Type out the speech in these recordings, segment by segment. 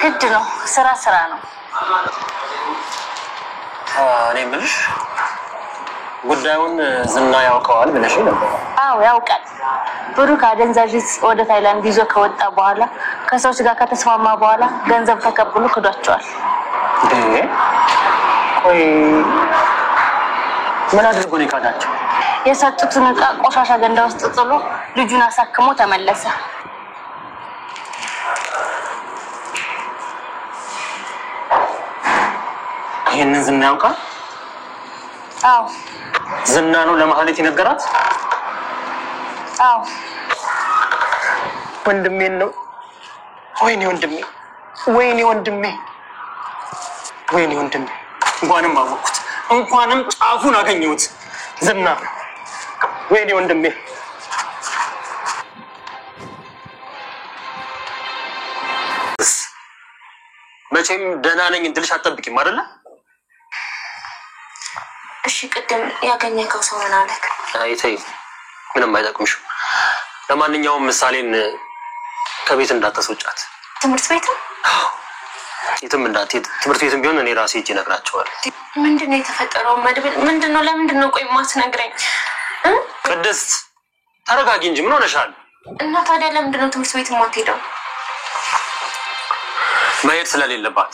ግድ ነው ስራ ነው እኔ ምልሽ ጉዳዩን ዝና ያውቀዋል ብለሽ ነበር አዎ ያውቃል ብሩክ አደንዛዥ ወደ ታይላንድ ይዞ ከወጣ በኋላ ከሰዎች ጋር ከተስማማ በኋላ ገንዘብ ተቀብሎ ከዷቸዋል ቆይ ምን አድርጎ ነው ካዳቸው የሰጡትን ዕቃ ቆሻሻ ገንዳ ውስጥ ጥሎ ልጁን አሳክሞ ተመለሰ ይሄንን ዝና ያውቃል አዎ ዝና ነው ለማህሌት ይነገራት አዎ ወንድሜ ነው ወይኔ ወንድሜ እንኳንም አወቅኩት እንኳንም ጫፉን አገኘሁት ዝና ወይኔ ወንድሜ መቼም ደህና ነኝ እንድልሽ አትጠብቂም አይደለ እሺ ቀደም ያገኘከው ሰው ምን አለክ አይተይ ምንም አይጠቅምሽ ለማንኛውም ምሳሌን ከቤት እንዳታስወጫት ትምህርት ቤት የትም እንዳትሄድ ትምህርት ቤትም ቢሆን እኔ ራሴ እጄ ነግራቸዋለሁ ምንድነው የተፈጠረው መድብል ምንድነው ለምንድነው ቆይ ማትነግረኝ ቅድስት ተረጋጊ እንጂ ምን ሆነሻል እና ታዲያ ለምንድነው ትምህርት ቤት ማትሄደው መሄድ ስለሌለባት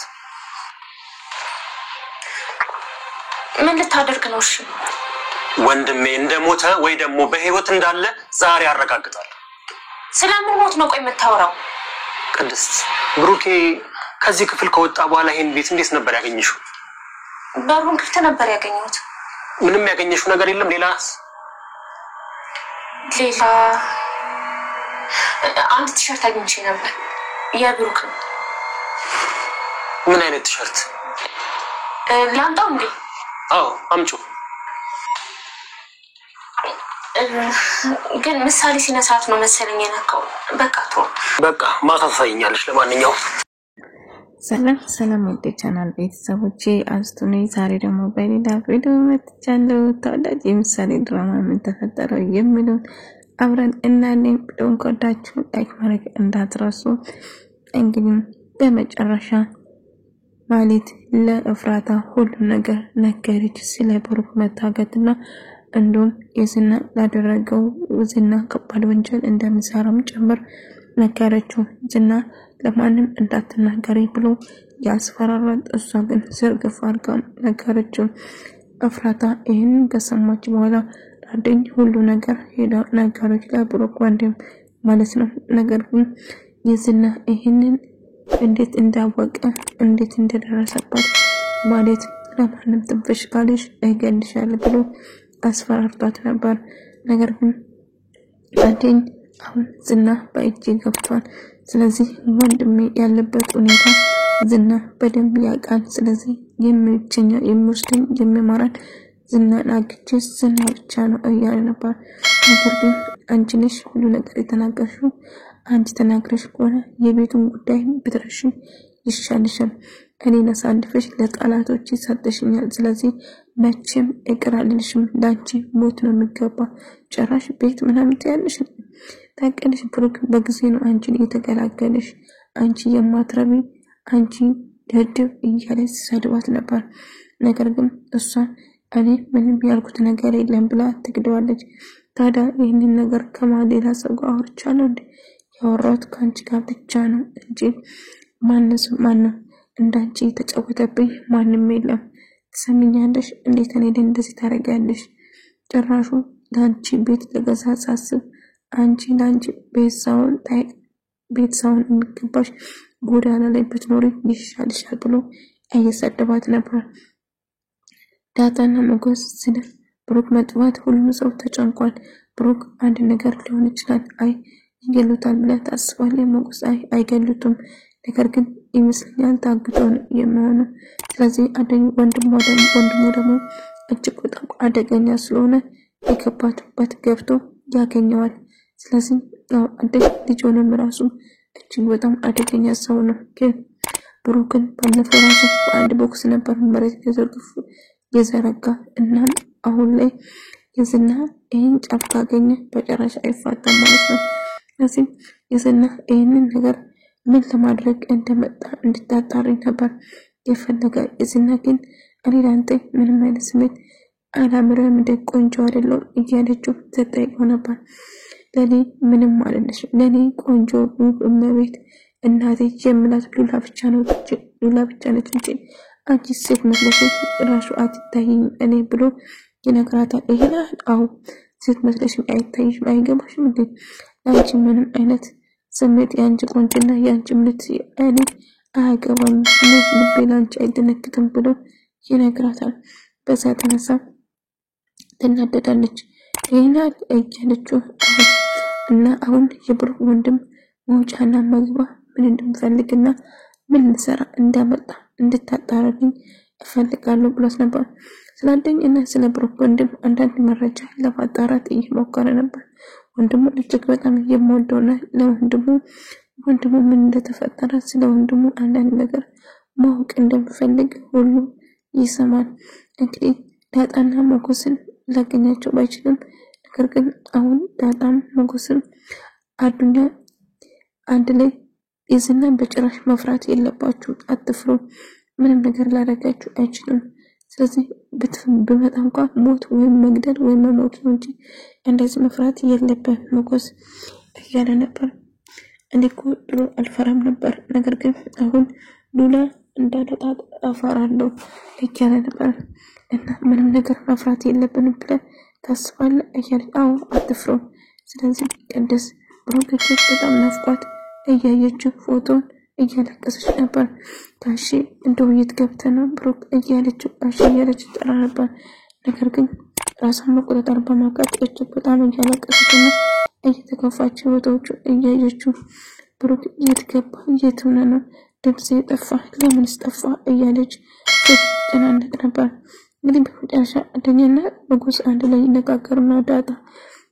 ምን ልታደርግ ነው እሺ ወንድሜ እንደሞተ ወይ ደግሞ በህይወት እንዳለ ዛሬ አረጋግጣለሁ ስለምን ሞት ነው ቆይ የምታወራው ቅድስት ብሩኬ ከዚህ ክፍል ከወጣ በኋላ ይሄን ቤት እንዴት ነበር ያገኘሽው በሩን ክፍት ነበር ያገኘሁት ምንም ያገኘሽው ነገር የለም ሌላ አንድ ቲሸርት አግኝቼ ነበር የብሩክ ነው ምን አይነት ቲሸርት ላምጣው እንዴ አዎ አምጪ ግን ምሳሌ ሲነሳት ነው መሰለኝ የነካው በቃ ማታ ታሳይኛለሽ ለማንኛውም ሰላም ወደ ቻናል ቤተሰቦቼ አስቱኔ ዛሬ ደግሞ በሌላ ቪዲዮ መጥቻለሁ ተወዳጅ የምሳሌ ድራማ ምን ተፈጠረው የሚሉት አብረን እናኔ ቪዲዮን ከወዳችሁ ላይክ ማድረግ እንዳትረሱ እንግዲህ በመጨረሻ ማለት ለእፍራታ ሁሉ ነገር ነገረች ስለ ብሩክ መታገትና እንዱን የዝና ላደረገው ዝና ከባድ ወንጀል እንደሚሰራም ጭምር ነገረችው ዝና ለማንም እንዳትናገሪ ብሎ ያስፈራራት እሷ ግን ዝርግፍ አድርጋ ነገረችው እፍራታ ይሄን ከሰማች በኋላ ታደኝ ሁሉ ነገር ሄዳ ነገረች ለብሩክ ወንድም ማለት ነው ነገር ግን የዝና ይሄንን እንዴት እንዳወቀ እንዴት እንደደረሰባት ማለት ለማንም ትንፍሽ ካለሽ አይገልሻል ብሎ አስፈራርቷት ነበር ነገር ግን ታደኝ አሁን ዝና በእጅ ገብቷል ስለዚህ ወንድሜ ያለበት ሁኔታ ዝና በደንብ ያውቃል ስለዚህ የሚወስደኝ የሚማራን ዝና አግቼ ዝና ብቻ ነው እያለ ነበር ነገር ግን አንቺ ነሽ ሁሉ ነገር የተናገርሽው አንቺ ተናግረሽ ከሆነ የቤቱን ጉዳይ ብትረሺ ይሻልሻል እኔ አሳልፈሽ ለጣላቶች ሰጥተሽኛል ስለዚህ መቼም እቀራልልሽም ላንቺ ሞት ነው የሚገባ ጭራሽ ቤት ምናምን ትያለሽ ታቀልሽ ብሩክ በጊዜ ነው አንቺን የተገላገለሽ አንቺ የማትረቢ አንቺ ደደብ እያለች ሰድባት ነበር ነገር ግን እሷ እኔ ምንም ያልኩት ነገር የለም ብላ ትግደዋለች ታዲያ ይህንን ነገር ከማሌላ ሰው ጋር አውርቻለሁ እንዴ ያወራሁት ካንቺ ጋር ብቻ ነው እንጂ ማንንም እንዳንቺ ተጫወተብኝ ማንንም የለም ትሰሚኛለሽ እንዴት እኔ እንደዚህ ታረጋለሽ ጭራሹ ላንቺ ቤት ለገዛሳስብ አንቺ ላንቺ ቤተሰውን የሚገባሽ ጎዳና ላይ ብትኖሪ ይሻልሻል ብሎ እየሰደባት ነበር ዳታና ሞገስ ስለ ብሩክ መጥፋት ሁሉም ሰው ተጨንቋል ብሩክ አንድ ነገር ሊሆን ይችላል አይ ይገሉታል ብላ ታስባለች ሞገስ አይገሉትም ነገር ግን ይመስለኛል ታግተው የሚሆነው ስለዚህ አደኝ ወንድሙ ደግሞ እጅግ በጣም አደገኛ ስለሆነ የከባቱበት ገብቶ ያገኘዋል ስለዚህ ያው አደግ ልጅ ሆኖ ራሱ እጅግ በጣም አደገኛ ሰው ነው ግን ብሩክን ባለፈው ራሱ አንድ ቦክስ ነበር መሬት ተዘርግፎ የዘረጋ እና አሁን ላይ የዝና ይሄን ጫፍ ካገኘ በጨራሽ አይፋታም ማለት ነው ስለዚህ የዝና ይሄንን ነገር ምን ለማድረግ እንደመጣ እንድታጣሪ ነበር የፈለገ። እዝና ግን እኔ ላንተ ምንም አይነት ስሜት አላምረም እንደ ቆንጆ አይደለም እያለችው ተጠይቀው ነበር። ለኔ ምንም አይደለሽ፣ ለኔ ቆንጆ እመቤት እናቴ የምላት ሉላ ብቻ ነው፣ ሉላ ብቻ ነች እንጂ አንቺ ሴት መስለሽ ራሱ አትታይኝ እኔ ብሎ ይነግራታል። ይሄናል አው ሴት መስለሽ አይታይሽም አይገባሽም እንዴ? አንቺ ምንም አይነት ስሜት ያንቺ ቆንጆና ያንቺ ምልት እኔ አያገባኝ ልቤ ላንቺ አይደነግጥም ብሎ ይነግራታል። በዛ ተነሳ ትናደዳለች። ይሄናል እያለችው እና አሁን የብሩክ ወንድም መውጫና መግባ ምን እንደምፈልግና ምን ልሰራ እንዳመጣ እንድታጣራልኝ እፈልጋለሁ ብሏት ነበር። ስላደኝና ስለ ብሩክ ወንድም አንዳንድ መረጃ ለማጣራት እየሞከረ ነበር። ወንድሙ እጅግ በጣም የሚወደውና ለወንድሙ ምን እንደተፈጠረ ስለ ወንድሙ አንዳንድ ነገር ማወቅ እንደሚፈልግ ሁሉ ይሰማል። እንግዲህ ዳጣና ሞገስን ላገኛቸው ባይችልም ነገር ግን አሁን ዳጣም ሞገስን አዱኛ አንድ ላይ ይዝና በጭራሽ መፍራት የለባችሁ፣ አትፍሩ፣ ምንም ነገር ላደርጋችሁ አይችልም። ስለዚህ በመጣ እንኳን ሞት ወይም መግደል ወይም መሞት ነው እንጂ እንደዚህ መፍራት የለብህም ሞገስ እያለ ነበር። እኔ እኮ ድሮ አልፈራም ነበር፣ ነገር ግን አሁን ሉላ እንዳለጣት አፈራለሁ እያለ ነበር። እና ምንም ነገር መፍራት የለብንም ብለህ ታስባለህ እያለ አዎ አትፍሩ። ስለዚህ ቅድስ ብሩክ በጣም ናፍቋት እያየችው ፎቶን እያለቀሰች ነበር። ታሺ እንደው የትገብተ ነው ብሩክ እያለችው ታሺ እያለች ተራ ነበር። ነገር ግን ራሷን መቆጣጠር በማቃት እጅግ በጣም እያለቀሰችና እየተከፋች ፎቶዎቹ እያየችው ብሩክ የትገባ የትሆነ ነው ድምጽ የጠፋ ለምንስ ጠፋ እያለች ተጨናነቅ ነበር። እንግዲህ በመጨረሻ አደኛና ሞገስ አንድ ላይ ይነጋገሩና ዳጣ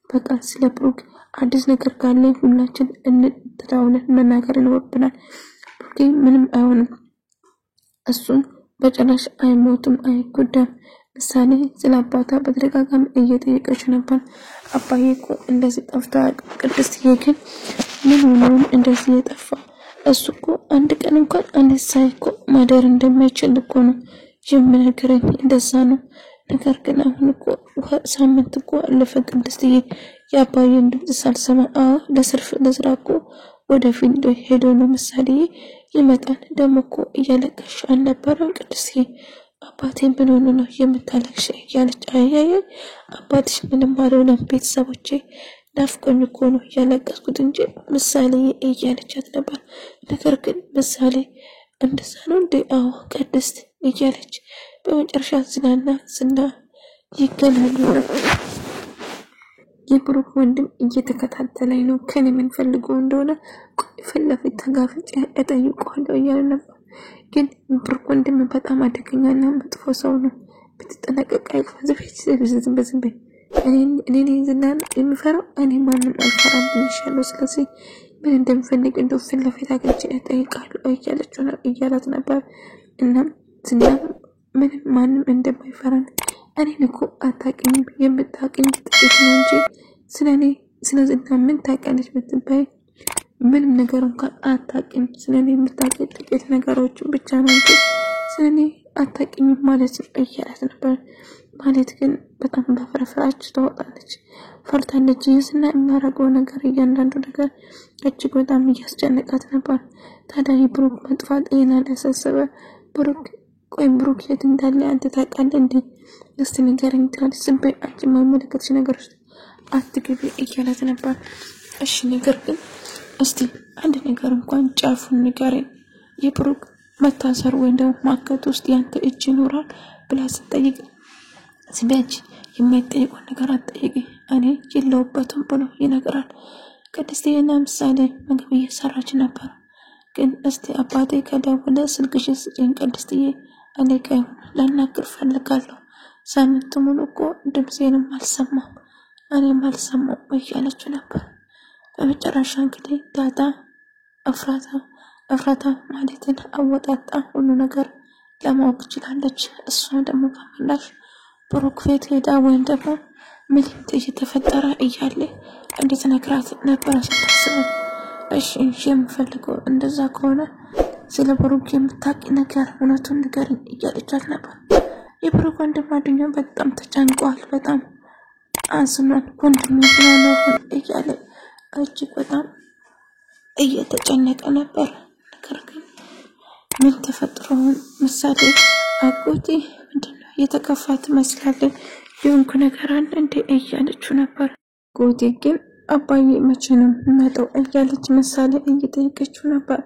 በቃ ስለ ብሩክ አዲስ ነገር ካለ ሁላችን እንተታውለን መናገር ይኖርብናል። ብሩክ ምንም አይሆንም፣ እሱን በጭራሽ አይሞትም፣ አይጎዳም። ምሳሌ ስለ አባቷ በተደጋጋሚ እየጠየቀች ነበር። አባዬ እኮ እንደዚህ ጠፍታ ቅድስትዬ ግን ምን ሆኖ እንደዚህ የጠፋ? እሱ እኮ አንድ ቀን እንኳን አነሳይ እኮ ማደር እንደማይችል እኮ ነው የምነግረኝ፣ እንደዛ ነው። ነገር ግን አሁን እኮ ሳምንት እኮ አለፈ ቅድስትዬ የአባዬን ድምጽ ሳልሰማ ለስራ እኮ ወደ ፊልድ ሄዶ ነው ምሳሌ ይመጣል። ደግሞ እኮ እያለቀሽ አልነበረም ቅድስትዬ? አባቴን ምን ሆኖ ነው የምታለቅሽ እያለች አያየ አባትሽ ምንም አልሆነም፣ ቤተሰቦቼ ናፍቆኝ እኮ ነው ያለቀስኩት እንጂ ምሳሌ እያለቻት ነበር። ነገር ግን ምሳሌ እንደዛ ነው እንዴ? አዎ ቅድስት እያለች በመጨረሻ ዝና ይገናኙ ነበር። የብሩክ ወንድም እየተከታተለኝ ነው፣ ከኔ ምን ፈልጎ እንደሆነ ፍለፊት ተጋፍጬ እጠይቀዋለሁ እያለ ነበር። ግን ብሩክ ወንድም በጣም አደገኛና መጥፎ ሰው ነው፣ ብትጠነቀቅ አይፈዝም በዝም እኔ ዝናን የሚፈራው እኔ ማንም አልፈራም ብዬሻለሁ። ስለዚህ ምን እንደምፈልግ እንደው ፍለፊት አግኝቼ እጠይቃለሁ እያላት ነበር። እናም ዝና ምንም ማንም እንደማይፈራን እኔን እኮ አታውቂኝም፣ የምታውቂኝ ጥቂት ነው እንጂ ስለ ዝና ምን ታውቂያለሽ ብትባይ ምንም ነገር እንኳን አታውቂም። ስለኔ የምታውቂው ጥቂት ነገሮችን ብቻ ነው እንጂ ስለኔ አታውቂኝም ማለት ነው እያላት ነበር። ማለት ግን በጣም በፍርሃት ተወጣለች፣ ፈርታለች። ዝና የሚያደርገው ነገር እያንዳንዱ ነገር እጅግ በጣም እያስጨነቃት ነበር። ታዲያ የብሩክ መጥፋት ይሄን ያሳሰበ ብሩክ የት እንዳለ አንተ ታውቃለህ እንዴ? እስቲ ንገረኝ ትላለች። ዝም በይ አንቺ የማይመለከትሽ ነገር ውስጥ አትግቢ እያላት ነበር። እሺ ነገር ግን እስቲ አንድ ነገር እንኳን ጫፉን ንገረኝ፣ የብሩክ መታሰር ወይ ደግሞ ማከት ውስጥ ያንተ እጅ ይኖራል ብላ ስትጠይቅ ዝም የማይጠይቀው ነገር አትጠይቂ፣ እኔ የለውበትም ብሎ ይነግራል። ቅድስቴና ምሳሌ ምግብ እየሰራች ነበር። ግን እስቲ አባቴ ከደወለ ስልክሽ ስጪኝ ቅድስትዬ፣ እኔ ጋር ላናግር ፈልጋለሁ። ሳምንት ሙሉ እኮ ድምጼንም አልሰማም እኔም አልሰማም እያለችው ነበር። በመጨረሻ እንግዲህ ዳጣ እፍራታ ማለትን አወጣጣ ሁሉ ነገር ለማወቅ ችላለች። እሷ ደግሞ በምላሽ ብሩክ ቤት ሄዳ ወይም ደግሞ ምን እየተፈጠረ እያለ እንዴት ነግራት ነበር ስታስብ እሺ የምፈልገው እንደዛ ከሆነ ስለ ብሩክ የምታውቂ ነገር እውነቱን ንገሪኝ እያለቻት ነበር። የብሩክ ወንድም አዱኛ በጣም ተጨንቋል። በጣም አዝኗል። ወንድሙ ነው እያለ እጅግ በጣም እየተጨነቀ ነበር። ነገር ግን ምን ተፈጥሮ ምሳሌ አጎቴ ምንድነው የተከፋት መስላለ የሆንኩ ነገር አለ እንዴ እያለችው ነበር። አጎቴ ግን አባዬ መቼ ነው የሚመጣው እያለች ምሳሌ እየጠየቀችው ነበር።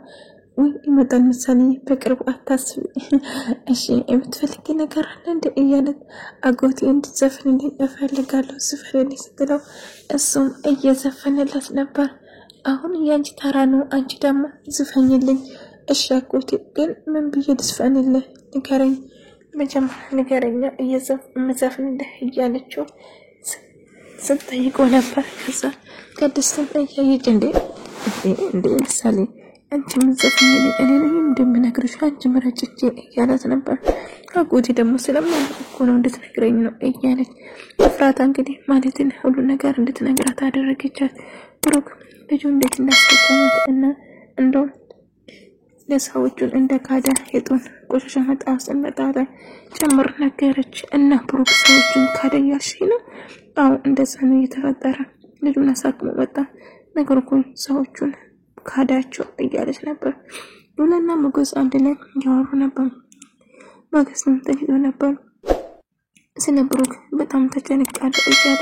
ወይ ይመጣል ምሳሌ በቅርቡ አታስቢ እሺ የምትፈልጊ ነገር አለ እንዴ እያለች አጎቴ እንድትዘፍንልኝ እፈልጋለሁ ዝፈንልኝ ስትለው እሱም እየዘፈነላት ነበር። አሁን ያንቺ ተራ ነው አንቺ ደግሞ ዝፈኝልኝ። እሺ አጎቴ ግን ምን ብዬ ልዝፈንልህ ንገረኝ መጀመሪያ ንገረኛ እየዘፍንልህ እያለችው ስትጠይቀው ነበር። ከዛ ቅድስትም እያየች እንዴ ምሳሌ አንቺ ምን ዘፍኝልኝ እኔ ነኝ እንደምነግርሽ አንቺ ምረጭቼ እያላት ነበር። አጎቴ ደግሞ ስለማያውቅ ነው እንድትነግረኝ ነው እያለች ፍራታ እንግዲህ ማለትን ሁሉ ነገር እንድትነግራት አደረገቻት። ብሩክ ልጁ እንዴት እንዳስቆመት እና እንደው ለሰዎቹን እንደካደ የጡን ቆሻሻ መጣስ እንደጣለ ጨምር ነገረች። እና ብሩክ ሰዎቹን ካደ ያልሽ ነው? አዎ እንደዛ ነው የተፈጠረ። ልጁን አሳክሞ መጣ ነገር ግን ሰዎቹን ካዳቸው እያለች ነበር። ሉላና ሞገስ አንድ ላይ ያወሩ ነበር። ሞገስም ተይዞ ነበር። ስለ ብሩክ በጣም ተጨንቃለሁ እያለ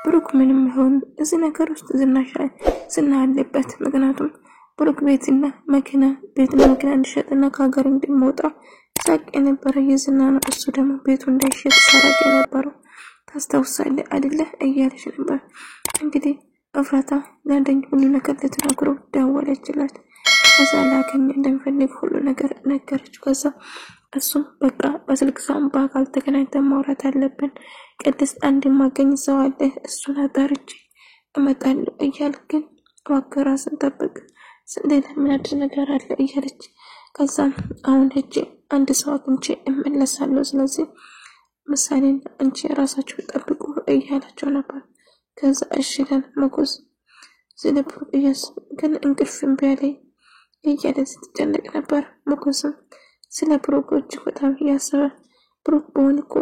ብሩክ ምንም ይሁን እዚህ ነገር ውስጥ ዝና አለበት። ምክንያቱም ብሩክ ቤትና መኪና እንዲሸጥና ከሀገር እንዲወጣ ሳቅ የነበረ የዝና ነው። እሱ ደግሞ ቤቱ እንዳይሸጥ ሰራቅ የነበረው ታስታውሳለህ አይደለ እያለች ነበር። እንግዲህ እፍራታ ለአንደኛ ሁሉ ነገር ልትነግረው ደወለችላት። ከዛ ላገኝ እንደምፈልግ ሁሉ ነገር ነገረችው። ከዛ እሱም በቃ በስልክ ሳምባ በአካል ተገናኝተን ማውራት አለብን። ቅድስት አንድ ማገኝ ሰው አለ እሱን አጣርቼ እመጣለሁ እያልክ ግን ዋከራስን ጠብቅ ሌላ ምን አዲስ ነገር አለ እያለች ከዛ አሁን ሄጄ አንድ ሰው አግኝቼ እመለሳለሁ ስለዚህ ምሳሌን አንቺ ራሳችሁ ጠብቁ እያላቸው ነበር። ከዛ እሺ ለን ሞገስ ስለ ብሩክ ግን እንቅልፍም ቢያለኝ እያለ ስትጨነቅ ነበር። ሞገስም ስለ ብሩክ እጅግ በጣም ያሰበ ብሩክ በሆነ እኮ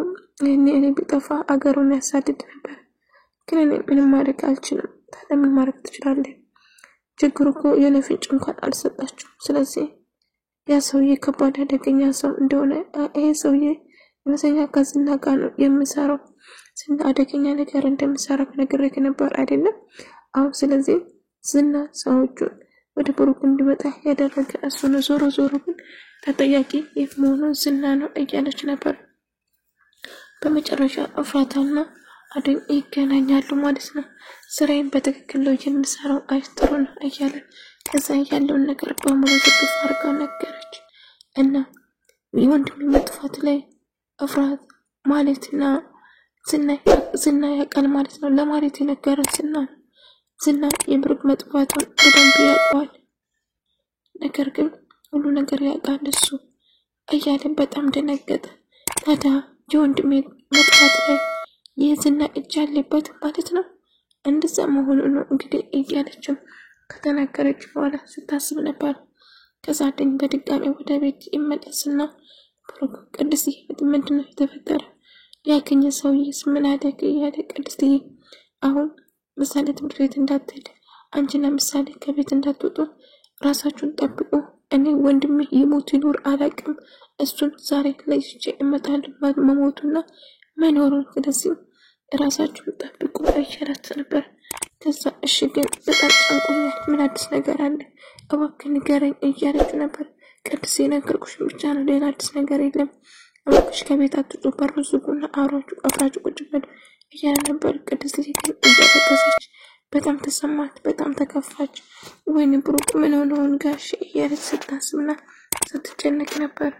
እኔ ቢጠፋ አገሩን ያሳድድ ነበር። ግን እኔ ምንም ማድረግ አልችልም። ታዲያ ምን ማድረግ ትችላለህ? ችግሩ እኮ የሆነ ፍንጭ እንኳን አልሰጣችሁም። ስለዚህ ያ ሰውዬ ከባድ አደገኛ ሰው እንደሆነ ይሄ ሰውዬ የመሰኛ ከዝና ጋር ነው የሚሰራው። ዝና አደገኛ ነገር እንደሚሰራ ከነገረክ ነበር አይደለም? አሁን ስለዚህ ዝና ሰዎቹን ወደ ብሩክ እንዲመጣ ያደረገ እሱ ነው። ዞሮ ግን ተጠያቂ የመሆኑ ዝና ነው እያለች ነበር። በመጨረሻ እፍራታና አደኝ ይገናኛሉ ማለት ነው። ስራዬን በትክክል ነው የምሰራው አይጥሩ ነው እያለ ከዛ ያለውን ነገር በሙሉ ዝግፍ አድርጋ ነገረች። እና የወንድም መጥፋት ላይ እፍራት ማለትና ዝና ያውቃል ማለት ነው። ለማለት የነገረች ዝና የብሩክ መጥፋቱን በደንብ ያውቃል። ነገር ግን ሁሉ ነገር ያውቃል እሱ እያለ በጣም ደነገጠ። ታዲያ የወንድም መጥፋት ላይ የዝና እጅ አለበት ማለት ነው። እንደዛ መሆኑ ነው እንግዲህ እያለችም ከተናገረች በኋላ ስታስብ ነበር። ከዛ አደኝ በድጋሚ ወደ ቤት ይመለስና ብሩክ ቅድስት ምንድነው የተፈጠረ ያገኘ ሰውዬስ ምን አደረገ እያለ ቅድስት አሁን ምሳሌ ትምህርት ቤት እንዳትሄድ አንቺና ምሳሌ ከቤት እንዳትወጡ ራሳችሁን ጠብቁ። እኔ ወንድሜ ይሞት ይኖር አላውቅም እሱን ዛሬ ለይቼ እመጣለሁ መሞቱና መኖሩን ስለዚህ ራሳችሁን ጠብቁ እያላት ነበር። ከዛ እሺ ግን በጣም ጨንቆኛል ምን አዲስ ነገር አለ እባክህ ንገረኝ እያለች ነበር። ቅድስት የነገርኩሽ ብቻ ነው ሌላ አዲስ ነገር የለም እባክሽ ከቤት አትውጡ በሩ ዝጉና አብራችሁ ቁጭ በሉ እያለ ነበር። ቅድስት ግን እያለቀሰች በጣም ተሰማት በጣም ተከፋች። ወይኔ ብሩክ ምን ሆነውን ጋሽ እያለች ስታስብና ስትጨነቅ ነበር።